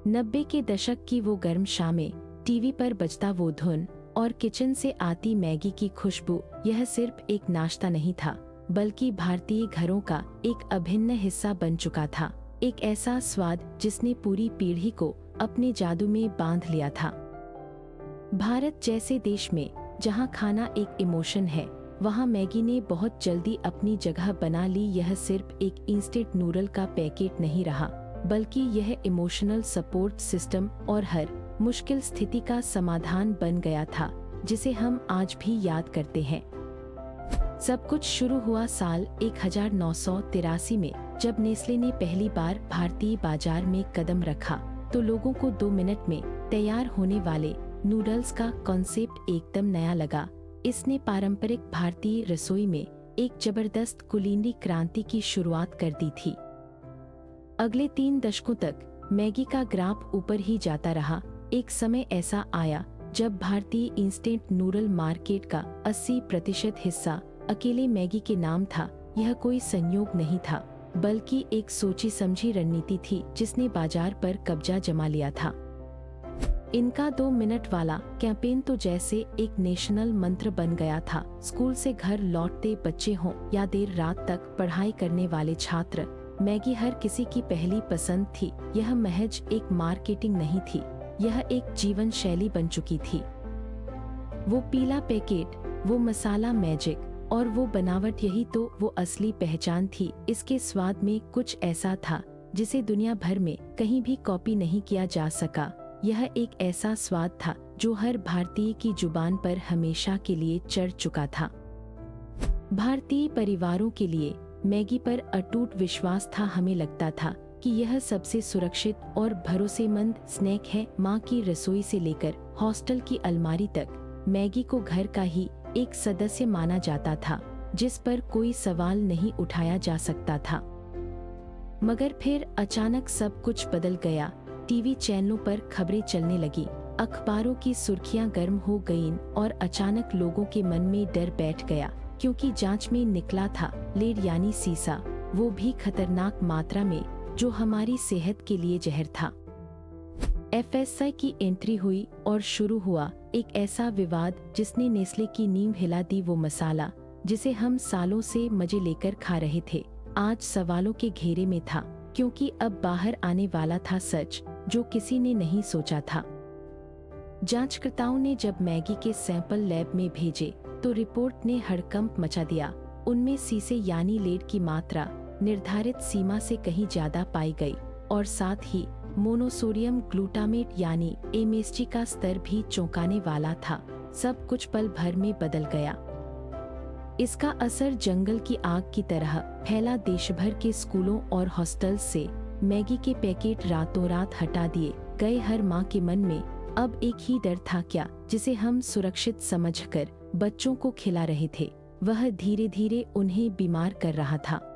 90 के दशक की वो गर्म शामें, टीवी पर बजता वो धुन और किचन से आती मैगी की खुशबू, यह सिर्फ एक नाश्ता नहीं था, बल्कि भारतीय घरों का एक अभिन्न हिस्सा बन चुका था। एक ऐसा स्वाद जिसने पूरी पीढ़ी को अपने जादू में बांध लिया था। भारत जैसे देश में जहां खाना एक इमोशन है, वहां मैगी ने बहुत जल्दी अपनी जगह बना ली। यह सिर्फ एक इंस्टेंट नूडल का पैकेट नहीं रहा, बल्कि यह इमोशनल सपोर्ट सिस्टम और हर मुश्किल स्थिति का समाधान बन गया था, जिसे हम आज भी याद करते हैं। सब कुछ शुरू हुआ साल 1983 में, जब नेस्ले ने पहली बार भारतीय बाजार में कदम रखा। तो लोगों को 2 मिनट में तैयार होने वाले नूडल्स का कॉन्सेप्ट एकदम नया लगा। इसने पारंपरिक भारतीय रसोई में एक जबरदस्त कुलिनरी क्रांति की शुरुआत कर दी थी। अगले 3 दशकों तक मैगी का ग्राफ ऊपर ही जाता रहा। एक समय ऐसा आया जब भारतीय इंस्टेंट नूडल मार्केट का 80% हिस्सा अकेले मैगी के नाम था। यह कोई संयोग नहीं था, बल्कि एक सोची समझी रणनीति थी जिसने बाजार पर कब्जा जमा लिया था। इनका 2 मिनट वाला कैंपेन तो जैसे एक नेशनल मंत्र बन गया था। स्कूल से घर लौटते बच्चे हों या देर रात तक पढ़ाई करने वाले छात्र, मैगी हर किसी की पहली पसंद थी। यह महज एक मार्केटिंग नहीं थी, यह एक जीवन शैली बन चुकी थी। वो पीला पैकेट, वो मसाला मैजिक और वो बनावट, यही तो वो असली पहचान थी। इसके स्वाद में कुछ ऐसा था जिसे दुनिया भर में कहीं भी कॉपी नहीं किया जा सका। यह एक ऐसा स्वाद था जो हर भारतीय की जुबान पर हमेशा के लिए चढ़ चुका था। भारतीय परिवारों के लिए मैगी पर अटूट विश्वास था। हमें लगता था कि यह सबसे सुरक्षित और भरोसेमंद स्नैक है। माँ की रसोई से लेकर हॉस्टल की अलमारी तक मैगी को घर का ही एक सदस्य माना जाता था, जिस पर कोई सवाल नहीं उठाया जा सकता था। मगर फिर अचानक सब कुछ बदल गया। टीवी चैनलों पर खबरें चलने लगी, अखबारों की सुर्खियां गर्म हो गईं और अचानक लोगों के मन में डर बैठ गया, क्योंकि जांच में निकला था लेड यानी सीसा, वो भी खतरनाक मात्रा में, जो हमारी सेहत के लिए जहर था। एफएसआई की एंट्री हुई और शुरू हुआ एक ऐसा विवाद जिसने नेस्ले की नींव हिला दी। वो मसाला जिसे हम सालों से मजे लेकर खा रहे थे, आज सवालों के घेरे में था, क्योंकि अब बाहर आने वाला था सच जो किसी ने नहीं सोचा था। जांचकर्ताओं ने जब मैगी के सैंपल लैब में भेजे तो रिपोर्ट ने हड़कंप मचा दिया। उनमें सीसे यानी लेड की मात्रा निर्धारित सीमा से कहीं ज्यादा पाई गई और साथ ही मोनोसोडियम ग्लूटामेट यानी एमएसजी का स्तर भी चौंकाने वाला था। सब कुछ पल भर में बदल गया। इसका असर जंगल की आग की तरह फैला। देश भर के स्कूलों और हॉस्टल्स से मैगी के पैकेट रातों रात हटा दिए गए। हर माँ के मन में अब एक ही डर था, क्या जिसे हम सुरक्षित समझकर बच्चों को खिला रहे थे, वह धीरे धीरे उन्हें बीमार कर रहा था।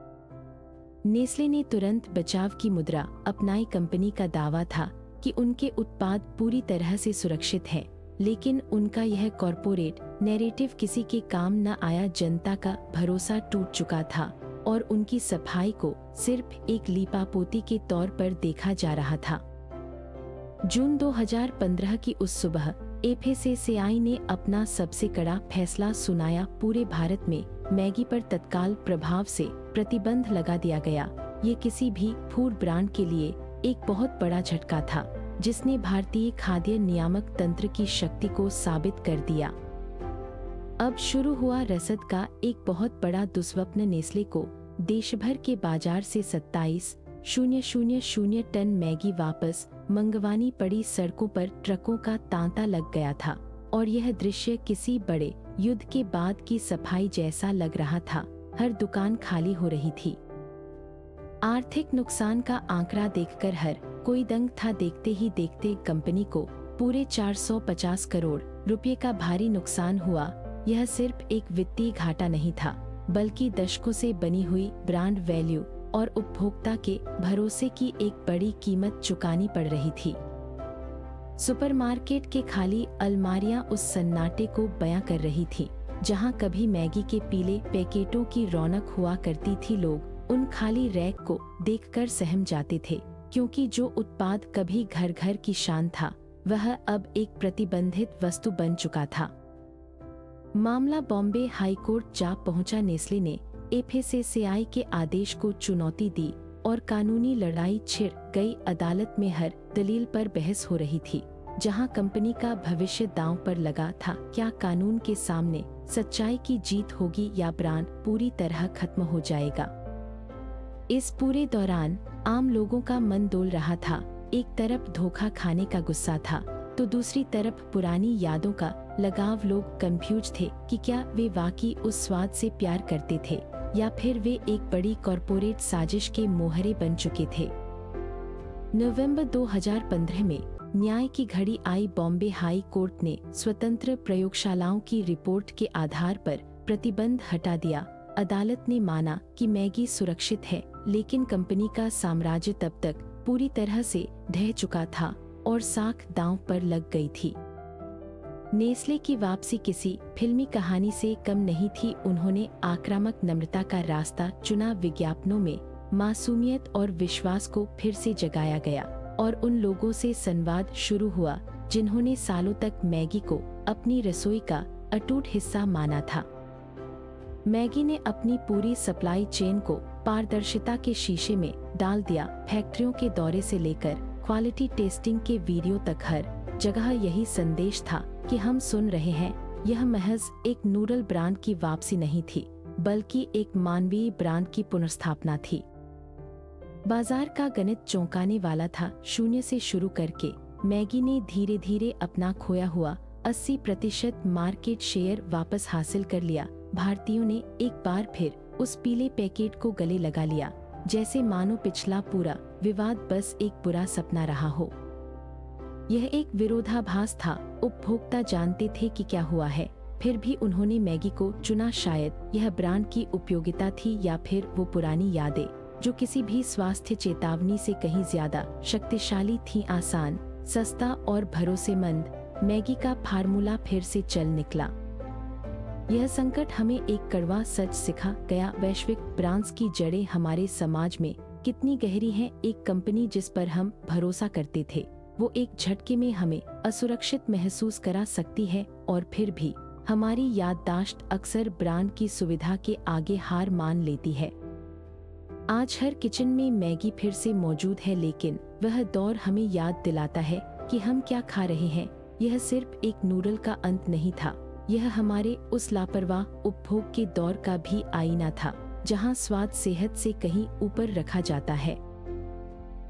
नेस्ले ने तुरंत बचाव की मुद्रा अपनाई। कंपनी का दावा था कि उनके उत्पाद पूरी तरह से सुरक्षित हैं, लेकिन उनका यह कॉर्पोरेट नैरेटिव किसी के काम न आया। जनता का भरोसा टूट चुका था और उनकी सफाई को सिर्फ एक लीपापोती के तौर पर देखा जा रहा था। जून 2015 की उस सुबह एफएसएसएआई ने अपना सबसे कड़ा फैसला सुनाया। पूरे भारत में मैगी पर तत्काल प्रभाव से प्रतिबंध लगा दिया गया। ये किसी भी फूड ब्रांड के लिए एक बहुत बड़ा झटका था, जिसने भारतीय खाद्य नियामक तंत्र की शक्ति को साबित कर दिया। अब शुरू हुआ रसद का एक बहुत बड़ा दुस्वप्न। नेस्ले को देश भर के बाजार से 27,000 टन मैगी वापस मंगवानी पड़ी। सड़कों पर ट्रकों का तांता लग गया था और यह दृश्य किसी बड़े युद्ध के बाद की सफाई जैसा लग रहा था। हर दुकान खाली हो रही थी। आर्थिक नुकसान का आंकड़ा देखकर हर कोई दंग था। देखते ही देखते कंपनी को पूरे 450 करोड़ रुपए का भारी नुकसान हुआ। यह सिर्फ एक वित्तीय घाटा नहीं था, बल्कि दशकों से बनी हुई ब्रांड वैल्यू और उपभोक्ता के भरोसे की एक बड़ी कीमत चुकानी पड़ रही थी। सुपरमार्केट के खाली अलमारियां उस सन्नाटे को बयां कर रही थीं, जहां कभी मैगी के पीले पैकेटों की रौनक हुआ करती थी। लोग उन खाली रैक को देखकर सहम जाते थे, क्योंकि जो उत्पाद कभी घर घर की शान था वह अब एक प्रतिबंधित वस्तु बन चुका था। मामला बॉम्बे हाई कोर्ट जा पहुंचा। नेस्ले ने एफएसएसएआई के आदेश को चुनौती दी और कानूनी लड़ाई छिड़ गई। अदालत में हर दलील पर बहस हो रही थी, जहां कंपनी का भविष्य दांव पर लगा था। क्या कानून के सामने सच्चाई की जीत होगी या ब्रांड पूरी तरह खत्म हो जाएगा? इस पूरे दौरान आम लोगों का मन डोल रहा था। एक तरफ धोखा खाने का गुस्सा था तो दूसरी तरफ पुरानी यादों का लगाव। लोग कंफ्यूज थे कि क्या वे वाकई उस स्वाद से प्यार करते थे या फिर वे एक बड़ी कॉरपोरेट साजिश के मोहरे बन चुके थे। नवंबर 2015 में न्याय की घड़ी आई। बॉम्बे हाई कोर्ट ने स्वतंत्र प्रयोगशालाओं की रिपोर्ट के आधार पर प्रतिबंध हटा दिया। अदालत ने माना कि मैगी सुरक्षित है, लेकिन कंपनी का साम्राज्य तब तक पूरी तरह से ढह चुका था और साख दांव पर लग गई थी। नेस्ले की वापसी किसी फिल्मी कहानी से कम नहीं थी। उन्होंने आक्रामक नम्रता का रास्ता चुना। विज्ञापनों में मासूमियत और विश्वास को फिर से जगाया गया और उन लोगों से संवाद शुरू हुआ जिन्होंने सालों तक मैगी को अपनी रसोई का अटूट हिस्सा माना था। मैगी ने अपनी पूरी सप्लाई चेन को पारदर्शिता के शीशे में डाल दिया। फैक्ट्रियों के दौरे से लेकर क्वालिटी टेस्टिंग के वीडियो तक हर जगह यही संदेश था कि हम सुन रहे हैं। यह महज एक नूडल ब्रांड की वापसी नहीं थी, बल्कि एक मानवीय ब्रांड की पुनर्स्थापना थी। बाजार का गणित चौंकाने वाला था। शून्य से शुरू करके मैगी ने धीरे धीरे अपना खोया हुआ 80% मार्केट शेयर वापस हासिल कर लिया। भारतीयों ने एक बार फिर उस पीले पैकेट को गले लगा लिया, जैसे मानो पिछला पूरा विवाद बस एक बुरा सपना रहा हो। यह एक विरोधाभास था। उपभोक्ता जानते थे कि क्या हुआ है, फिर भी उन्होंने मैगी को चुना। शायद यह ब्रांड की उपयोगिता थी या फिर वो पुरानी यादें जो किसी भी स्वास्थ्य चेतावनी से कहीं ज्यादा शक्तिशाली थी। आसान, सस्ता और भरोसेमंद मैगी का फार्मूला फिर से चल निकला। यह संकट हमें एक कड़वा सच सिखा गया। वैश्विक ब्रांड्स की जड़ें हमारे समाज में कितनी गहरी हैं। एक कंपनी जिस पर हम भरोसा करते थे, वो एक झटके में हमें असुरक्षित महसूस करा सकती है। और फिर भी हमारी याददाश्त अक्सर ब्रांड की सुविधा के आगे हार मान लेती है। आज हर किचन में मैगी फिर से मौजूद है, लेकिन वह दौर हमें याद दिलाता है कि हम क्या खा रहे हैं। यह सिर्फ एक नूडल का अंत नहीं था, यह हमारे उस लापरवाह उपभोग के दौर का भी आईना था, जहां स्वाद सेहत से कहीं ऊपर रखा जाता है।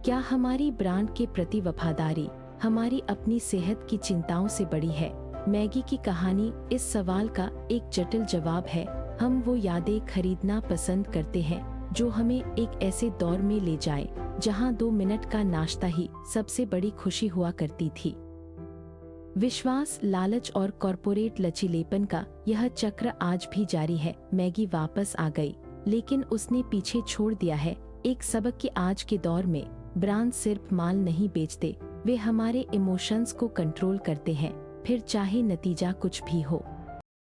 क्या हमारी ब्रांड के प्रति वफादारी हमारी अपनी सेहत की चिंताओं से बड़ी है? मैगी की कहानी इस सवाल का एक जटिल जवाब है। हम वो यादें खरीदना पसंद करते हैं जो हमें एक ऐसे दौर में ले जाए जहां 2 मिनट का नाश्ता ही सबसे बड़ी खुशी हुआ करती थी। विश्वास, लालच और कॉरपोरेट लचीलेपन का यह चक्र आज भी जारी है। मैगी वापस आ गई, लेकिन उसने पीछे छोड़ दिया है एक सबक कि आज के दौर में ब्रांड सिर्फ माल नहीं बेचते, वे हमारे इमोशंस को कंट्रोल करते हैं, फिर चाहे नतीजा कुछ भी हो।